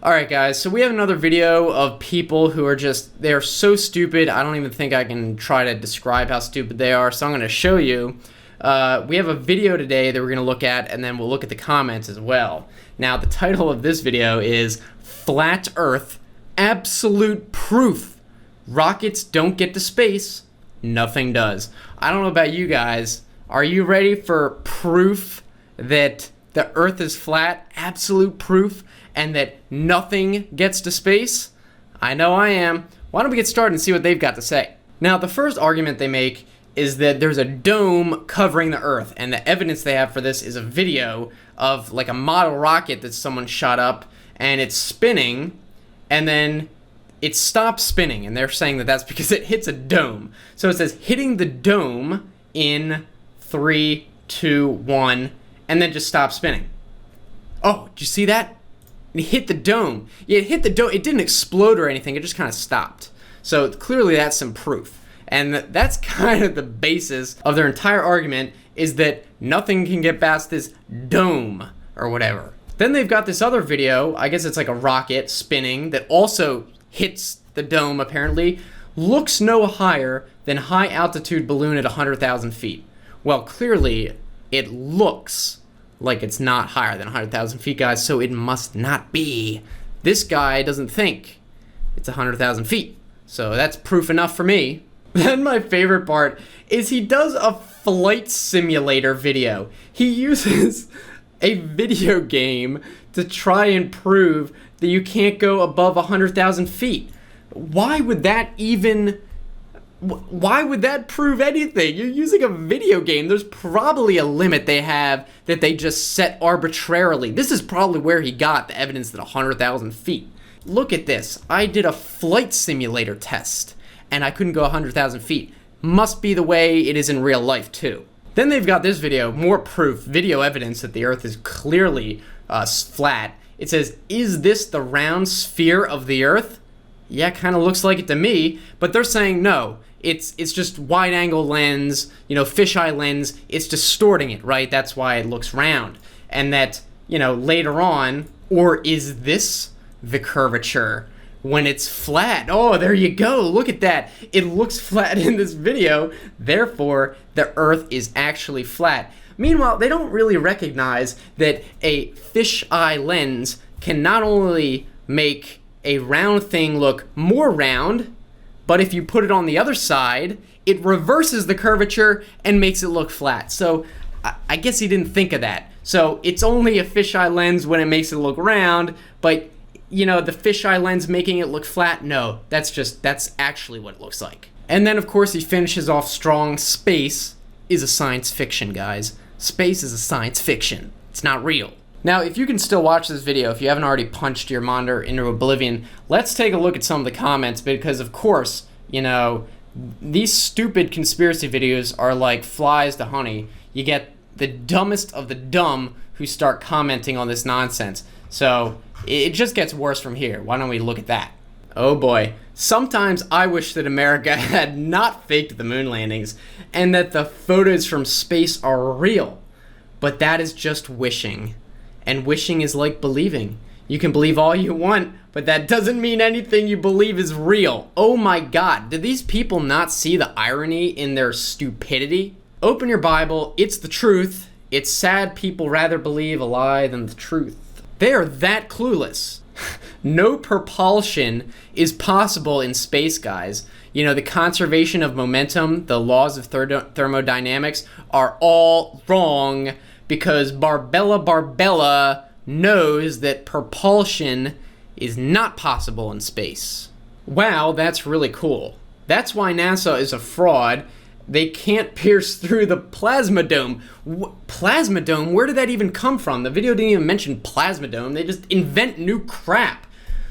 Alright guys, so we have another video of people who are they're so stupid, I don't even think I can try to describe how stupid they are, so I'm going to show you. We have a video today that we're going to look at, and then we'll look at the comments as well. Now, the title of this video is Flat Earth, Absolute Proof. Rockets don't get to space, nothing does. I don't know about you guys, are you ready for proof that the Earth is flat, absolute proof, and that nothing gets to space? I know I am. Why don't we get started and see what they've got to say? Now, the first argument they make is that there's a dome covering the Earth, and the evidence they have for this is a video of like a model rocket that someone shot up, and it's spinning, and then it stops spinning, and they're saying that that's because it hits a dome. So it says hitting the dome in 3, 2, 1, and then just stop spinning. Oh, did you see that? It hit the dome. Yeah, it hit the dome. It didn't explode or anything. It just kind of stopped. So clearly that's some proof. And that's kind of the basis of their entire argument, is that nothing can get past this dome or whatever. Then they've got this other video, I guess it's like a rocket spinning, that also hits the dome apparently, looks no higher than high altitude balloon at 100,000 feet. Well, clearly it looks like it's not higher than 100,000 feet, guys, so it must not be. This guy doesn't think it's 100,000 feet, so that's proof enough for me. Then my favorite part is he does a flight simulator video. He uses a video game to try and prove that you can't go above 100,000 feet. Why would that prove anything? You're using a video game. There's probably a limit they have that they just set arbitrarily. This is probably where he got the evidence that 100,000 feet. Look at this. I did a flight simulator test, and I couldn't go 100,000 feet. Must be the way it is in real life, too. Then they've got this video, more proof, video evidence that the Earth is clearly flat. It says, is this the round sphere of the Earth? Yeah, kind of looks like it to me, but they're saying no. It's just wide-angle lens, fisheye lens. It's distorting it, right? That's why it looks round. And that, later on, or is this the curvature when it's flat? Oh, there you go. Look at that. It looks flat in this video. Therefore, the Earth is actually flat. Meanwhile, they don't really recognize that a fisheye lens can not only make a round thing look more round, but if you put it on the other side, it reverses the curvature and makes it look flat. So I guess he didn't think of that. So it's only a fisheye lens when it makes it look round, but the fisheye lens making it look flat, no, that's actually what it looks like. And then of course he finishes off strong. Space is a science fiction, guys. Space is a science fiction. It's not real. Now, if you can still watch this video, if you haven't already punched your monitor into oblivion, let's take a look at some of the comments, because of course, these stupid conspiracy videos are like flies to honey. You get the dumbest of the dumb who start commenting on this nonsense. So it just gets worse from here. Why don't we look at that? Oh boy. Sometimes I wish that America had not faked the moon landings and that the photos from space are real. But that is just wishing. And wishing is like believing. You can believe all you want, but that doesn't mean anything you believe is real. Oh my God, did these people not see the irony in their stupidity? Open your Bible, it's the truth. It's sad people rather believe a lie than the truth. They are that clueless. No propulsion is possible in space, guys. The conservation of momentum, the laws of thermodynamics are all wrong, because Barbella knows that propulsion is not possible in space. Wow, that's really cool. That's why NASA is a fraud. They can't pierce through the plasma dome. Plasma dome? Where did that even come from? The video didn't even mention plasma dome. They just invent new crap.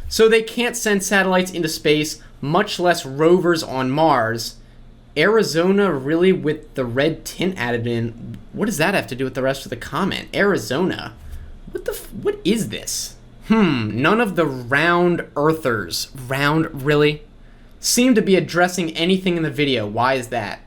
So they can't send satellites into space, much less rovers on Mars. Arizona really with the red tint added in. What does that have to do with the rest of the comment? Arizona? What is this? None of the round earthers, round really, seem to be addressing anything in the video. Why is that?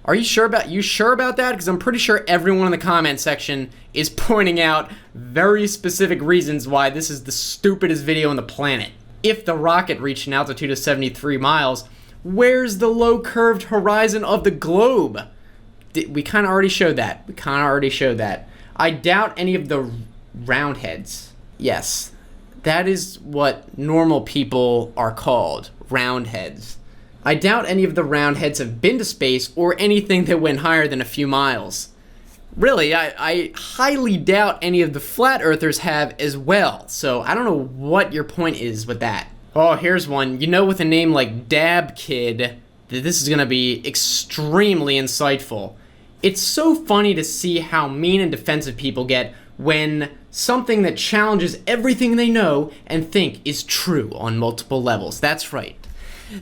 Are you sure about that? Because I'm pretty sure everyone in the comment section is pointing out very specific reasons why this is the stupidest video on the planet. If the rocket reached an altitude of 73 miles, where's the low curved horizon of the globe? We kind of already showed that. I doubt any of the roundheads. Yes, that is what normal people are called, roundheads. I doubt any of the roundheads have been to space or anything that went higher than a few miles. Really, I highly doubt any of the flat earthers have as well, so I don't know what your point is with that. Oh, here's one. You know, with a name like Dab Kid, that this is gonna be extremely insightful. It's so funny to see how mean and defensive people get when something that challenges everything they know and think is true on multiple levels. That's right.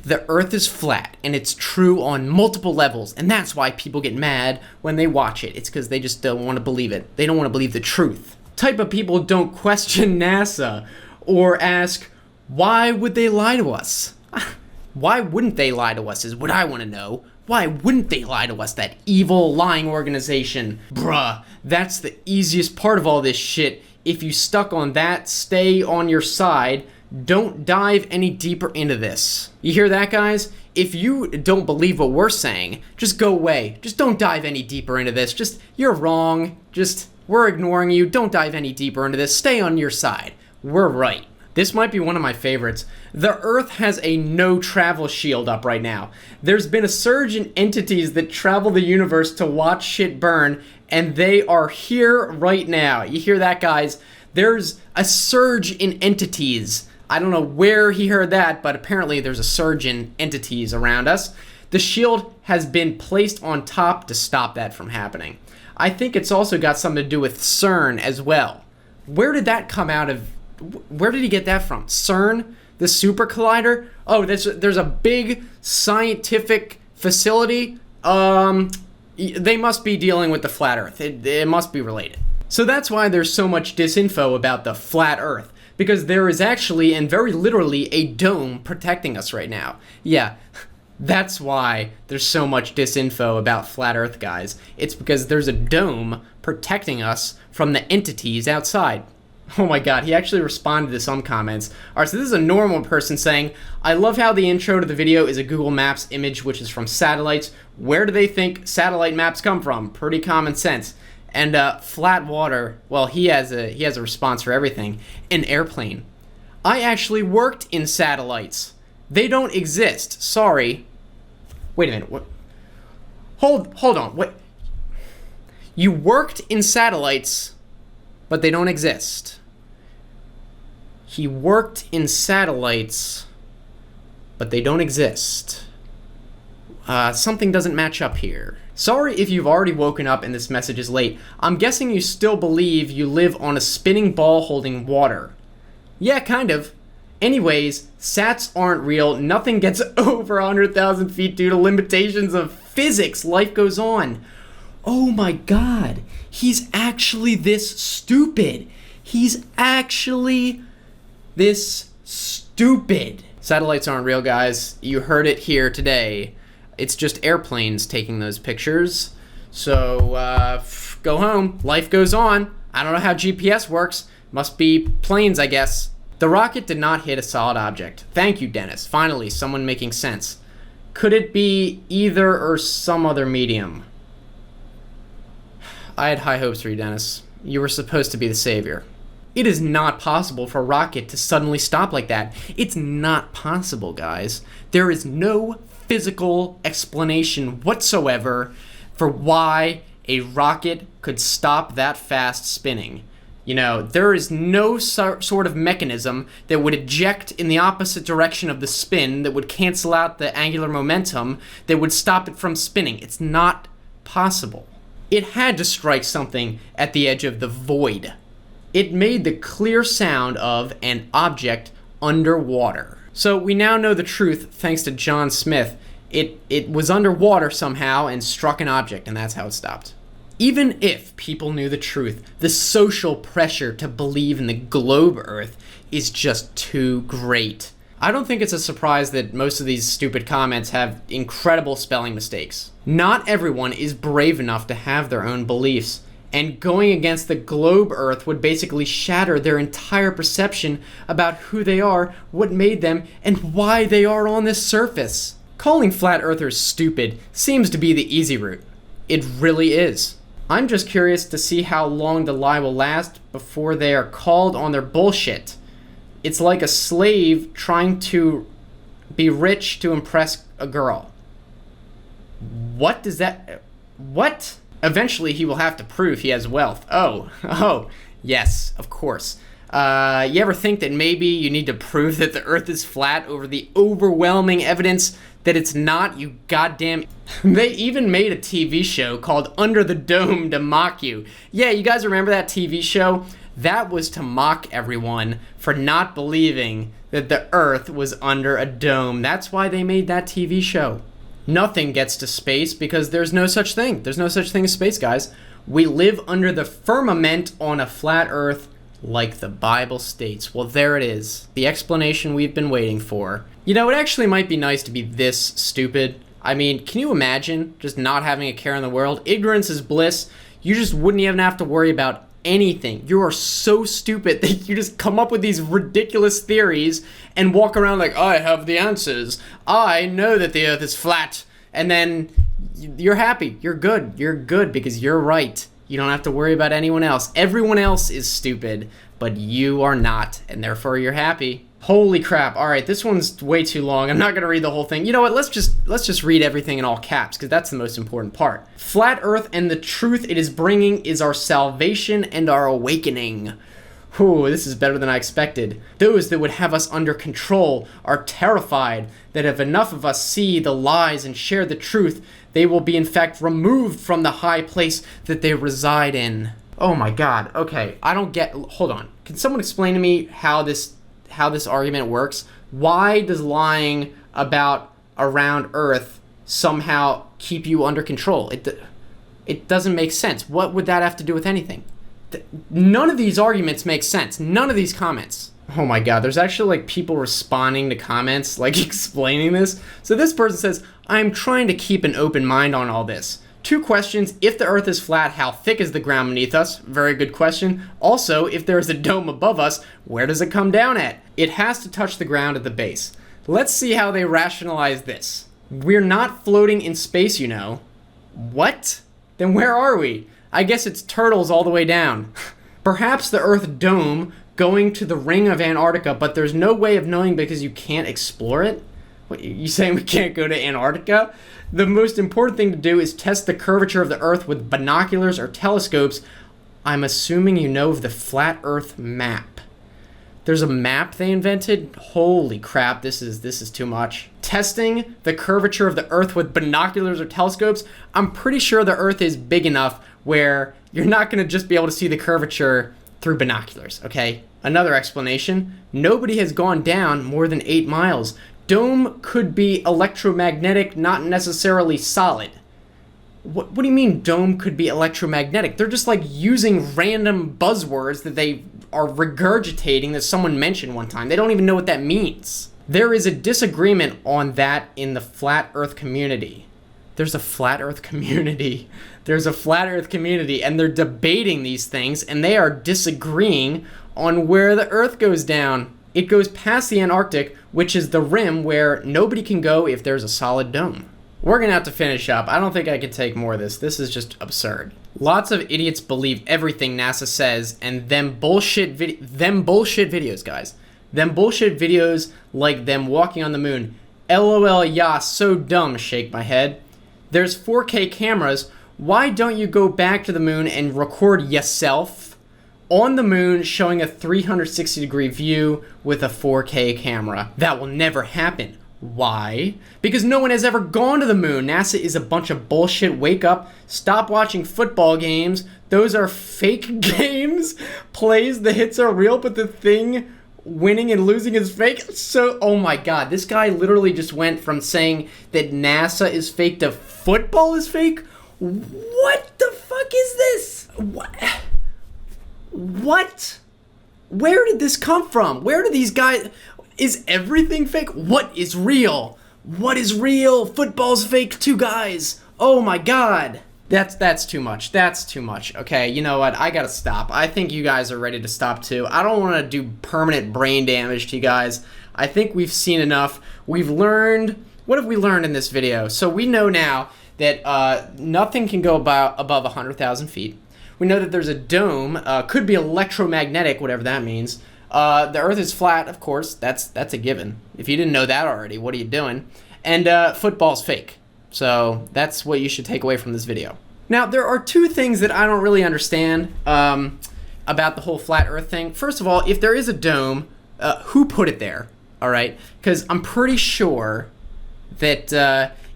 The Earth is flat, and it's true on multiple levels, and that's why people get mad when they watch it. It's because they just don't want to believe it. They don't want to believe the truth. Type of people don't question NASA or ask, why would they lie to us? Why wouldn't they lie to us is what I want to know. Why wouldn't they lie to us, that evil, lying organization? Bruh, that's the easiest part of all this shit. If you stuck on that, stay on your side. Don't dive any deeper into this. You hear that, guys? If you don't believe what we're saying, just go away. Just don't dive any deeper into this. You're wrong. We're ignoring you. Don't dive any deeper into this. Stay on your side. We're right. This might be one of my favorites. The Earth has a no travel shield up right now. There's been a surge in entities that travel the universe to watch shit burn, and they are here right now. You hear that, guys? There's a surge in entities. I don't know where he heard that, but apparently there's a surge in entities around us. The shield has been placed on top to stop that from happening. I think it's also got something to do with CERN as well. Where did that come out of? Where did he get that from? CERN? The super collider? Oh, there's a big scientific facility. They must be dealing with the flat Earth. It must be related. So that's why there's so much disinfo about the flat Earth. Because there is actually, and very literally, a dome protecting us right now. Yeah, that's why there's so much disinfo about flat Earth, guys. It's because there's a dome protecting us from the entities outside. Oh my god, he actually responded to some comments. Alright, so this is a normal person saying, I love how the intro to the video is a Google Maps image, which is from satellites. Where do they think satellite maps come from? Pretty common sense. And flat water, well, he has a response for everything. An airplane. I actually worked in satellites. They don't exist. Sorry. Wait a minute. What? Hold on. What? You worked in satellites, but they don't exist. He worked in satellites, but they don't exist. Something doesn't match up here. Sorry if you've already woken up and this message is late. I'm guessing you still believe you live on a spinning ball holding water. Yeah, kind of. Anyways, sats aren't real. Nothing gets over 100,000 feet due to limitations of physics. Life goes on. Oh my god. He's actually this stupid. He's actually this stupid. Satellites aren't real, guys. You heard it here today. It's just airplanes taking those pictures. So, go home. Life goes on. I don't know how GPS works. Must be planes, I guess. The rocket did not hit a solid object. Thank you, Dennis. Finally, someone making sense. Could it be either or some other medium? I had high hopes for you, Dennis. You were supposed to be the savior. It is not possible for a rocket to suddenly stop like that. It's not possible, guys. There is no physical explanation whatsoever for why a rocket could stop that fast spinning. You know, there is no sort of mechanism that would eject in the opposite direction of the spin that would cancel out the angular momentum that would stop it from spinning. It's not possible. It had to strike something at the edge of the void. It made the clear sound of an object underwater. So we now know the truth thanks to John Smith. It was underwater somehow and struck an object, and that's how it stopped. Even if people knew the truth, the social pressure to believe in the globe Earth is just too great. I don't think it's a surprise that most of these stupid comments have incredible spelling mistakes. Not everyone is brave enough to have their own beliefs, and going against the globe Earth would basically shatter their entire perception about who they are, what made them, and why they are on this surface. Calling flat earthers stupid seems to be the easy route. It really is. I'm just curious to see how long the lie will last before they are called on their bullshit. It's like a slave trying to be rich to impress a girl. What does that... What? Eventually he will have to prove he has wealth. Oh, yes, of course. You ever think that maybe you need to prove that the earth is flat over the overwhelming evidence that it's not, you goddamn... They even made a TV show called Under the Dome to mock you. Yeah, you guys remember that TV show? That was to mock everyone for not believing that the earth was under a dome. That's why they made that TV show. Nothing gets to space because there's no such thing. There's no such thing as space, guys. We live under the firmament on a flat earth like the Bible states. Well, there it is. The explanation we've been waiting for. You know, it actually might be nice to be this stupid. I mean, can you imagine just not having a care in the world? Ignorance is bliss. You just wouldn't even have to worry about anything. You are so stupid that you just come up with these ridiculous theories and walk around like, I have the answers. I know that the earth is flat. And then you're happy. You're good. You're good because you're right. You don't have to worry about anyone else. Everyone else is stupid, but you are not, and therefore you're happy. Holy crap. All right, this one's way too long. I'm not going to read the whole thing. You know what? Let's just read everything in all caps because that's the most important part. Flat Earth and the truth it is bringing is our salvation and our awakening. Whew, this is better than I expected. Those that would have us under control are terrified that if enough of us see the lies and share the truth, they will be in fact removed from the high place that they reside in. Oh my god. Okay, I don't get... Hold on. Can someone explain to me how this argument works? Why does lying about around Earth somehow keep you under control? It doesn't make sense. What would that have to do with anything? None of these arguments make sense. None of these comments. Oh my god, there's actually like people responding to comments, like explaining this. So this person says, I'm trying to keep an open mind on all this. 2 questions. If the earth is flat, how thick is the ground beneath us? Very good question. Also, if there is a dome above us, where does it come down at? It has to touch the ground at the base. Let's see how they rationalize this. We're not floating in space, you know. What? Then where are we? I guess it's turtles all the way down. Perhaps the Earth dome going to the ring of Antarctica, but there's no way of knowing because you can't explore it? What, you saying we can't go to Antarctica? The most important thing to do is test the curvature of the Earth with binoculars or telescopes. I'm assuming you know of the Flat Earth map. There's a map they invented? Holy crap, this is too much. Testing the curvature of the Earth with binoculars or telescopes? I'm pretty sure the Earth is big enough where you're not going to just be able to see the curvature through binoculars, okay? Another explanation, nobody has gone down more than 8 miles. Dome could be electromagnetic, not necessarily solid. What do you mean dome could be electromagnetic? They're just like using random buzzwords that they are regurgitating that someone mentioned one time. They don't even know what that means. There is a disagreement on that in the flat earth community. There's a flat earth community. There's a flat earth community and they're debating these things and they are disagreeing on where the earth goes down. It goes past the Antarctic, which is the rim where nobody can go if there's a solid dome. We're gonna have to finish up. I don't think I can take more of this. This is just absurd. Lots of idiots believe everything NASA says, and them bullshit videos, guys. Them bullshit videos like them walking on the moon. LOL, yeah, so dumb, shake my head. There's 4K cameras. Why don't you go back to the moon and record yourself on the moon showing a 360-degree view with a 4K camera? That will never happen. Why? Because no one has ever gone to the moon. NASA is a bunch of bullshit. Wake up. Stop watching football games. Those are fake games. Plays, the hits are real, but the thing winning and losing is fake. So, oh my god, this guy literally just went from saying that NASA is fake to football is fake? What the fuck is this? What? Where did this come from? Where do these guys... Is everything fake? What is real? What is real? Football's fake too, guys. Oh my god. That's too much. That's too much. Okay, you know what? I gotta stop. I think you guys are ready to stop too. I don't want to do permanent brain damage to you guys. I think we've seen enough. We've learned. What have we learned in this video? So we know now that nothing can go above 100,000 feet. We know that there's a dome. Could be electromagnetic, whatever that means. The Earth is flat, of course. That's a given. If you didn't know that already, what are you doing? And football's fake. So that's what you should take away from this video. Now, there are two things that I don't really understand about the whole flat Earth thing. First of all, if there is a dome, who put it there? All right, because I'm pretty sure that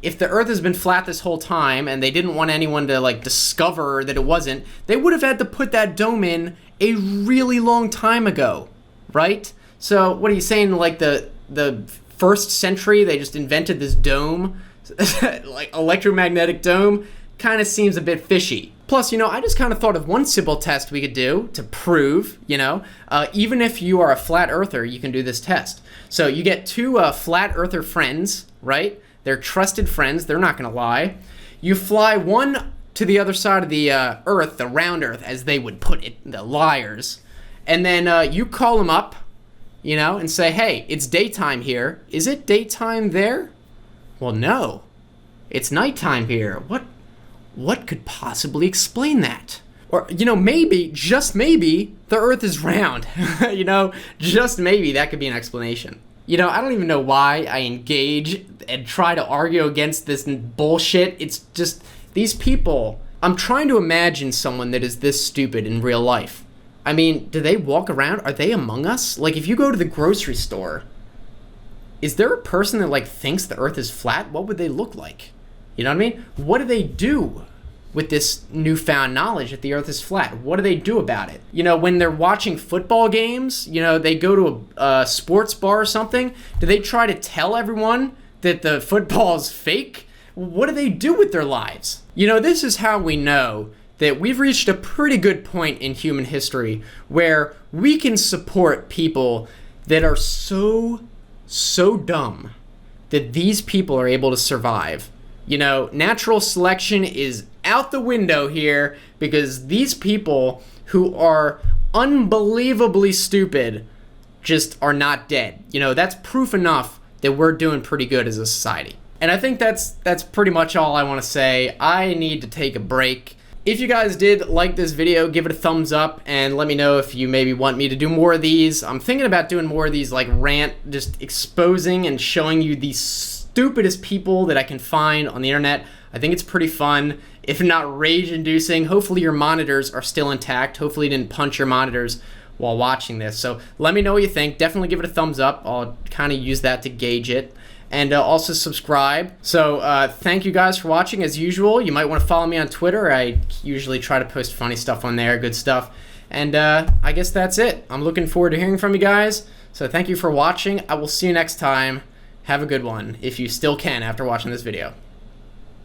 if the Earth has been flat this whole time and they didn't want anyone to like discover that it wasn't, they would have had to put that dome in a really long time ago, right? So what are you saying? Like the first century, they just invented this dome, like electromagnetic dome? Kind of seems a bit fishy. Plus, you know, I just kind of thought of one simple test we could do to prove, you know, even if you are a flat earther, you can do this test. So you get two flat earther friends, right? They're trusted friends. They're not going to lie. You fly one to the other side of the Earth, the round Earth, as they would put it, the liars. And then you call them up, you know, and say, hey, it's daytime here. Is it daytime there? Well, no. It's nighttime here. What could possibly explain that? Or, you know, maybe, just maybe, the Earth is round. You know, just maybe that could be an explanation. You know, I don't even know why I engage and try to argue against this bullshit. It's just, these people, I'm trying to imagine someone that is this stupid in real life. I mean, do they walk around? Are they among us? Like, if you go to the grocery store, is there a person that, like, thinks the Earth is flat? What would they look like? You know what I mean? What do they do with this newfound knowledge that the Earth is flat? What do they do about it? You know, when they're watching football games, you know, they go to a sports bar or something, do they try to tell everyone that the football is fake? What do they do with their lives? You know, this is how we know that we've reached a pretty good point in human history where we can support people that are so dumb that these people are able to survive. You know, natural selection is out the window here because these people who are unbelievably stupid just are not dead. You know, that's proof enough that we're doing pretty good as a society. And I think that's pretty much all I want to say. I need to take a break. If you guys did like this video, give it a thumbs up and let me know if you maybe want me to do more of these. I'm thinking about doing more of these, like rant, just exposing and showing you these stupidest people that I can find on the internet. I think it's pretty fun, if not rage-inducing. Hopefully your monitors are still intact. Hopefully you didn't punch your monitors while watching this. So let me know what you think. Definitely give it a thumbs up. I'll kind of use that to gauge it. And also subscribe. So thank you guys for watching. As usual, you might want to follow me on Twitter. I usually try to post funny stuff on there, good stuff. And I guess that's it. I'm looking forward to hearing from you guys. So thank you for watching. I will see you next time. Have a good one, if you still can after watching this video.